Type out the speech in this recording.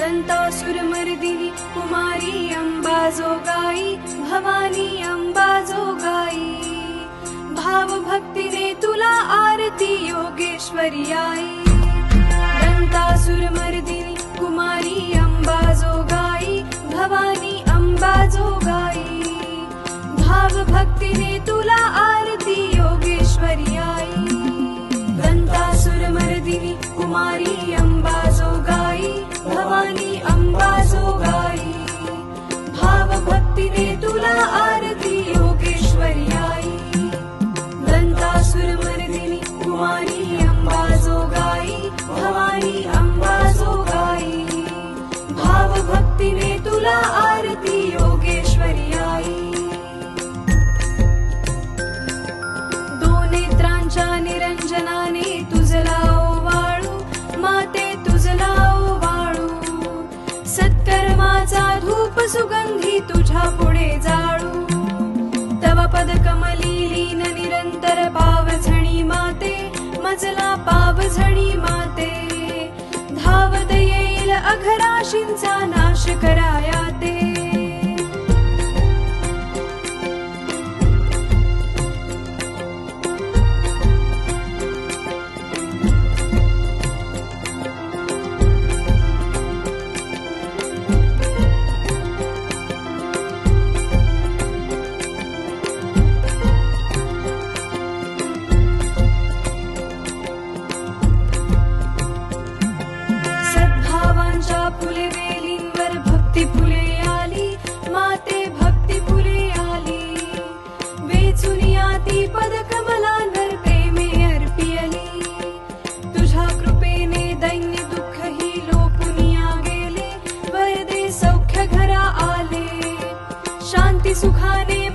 दंतासुरमर्दिनी कुमारी अंबा जोगाई भवानी अंबा जोगाई भाव भक्तीने तुला आरती योगेश्वरी आई दंतासुरमर्दिनी कुमारी अंबा जोगाई भवानी अंबा जोगाई भाव भक्तीने तुला आरती योगेश्वरी आई दंतासुरमर्दिनी कुमारी अंबा जोगाई भवानी अंबा जोगाई भाव भक्तीने तुला आरती योगेश्वरी आई दंतासुरमर्दिनी कुमारी अंबा जोगाई भवानी अंबा जोगाई भाव भक्तीने तुला आरती योगेश्वरी आई दोन नेत्रांच्या निरंजनाने तुझला ओवाळू माते तुझला ओवाळू सत्कर्माचा धूप सुगंधी तुझ्या पुढे जाळू तव पद कमली लीन निरंतर पावझणी माते मजला पावझणी माते धावत येईल अघराशींचा नाश कराया ते फुले वेलींवर भक्ती फुले आली माते भक्ती फुले आली वेचून याती पद कमलांवर प्रेमे अर्पियली तुझ्या कृपेने दैन्य दुःख ही लोपुनिया गेले वरदे सौख्य घरा आले शांती सुखाने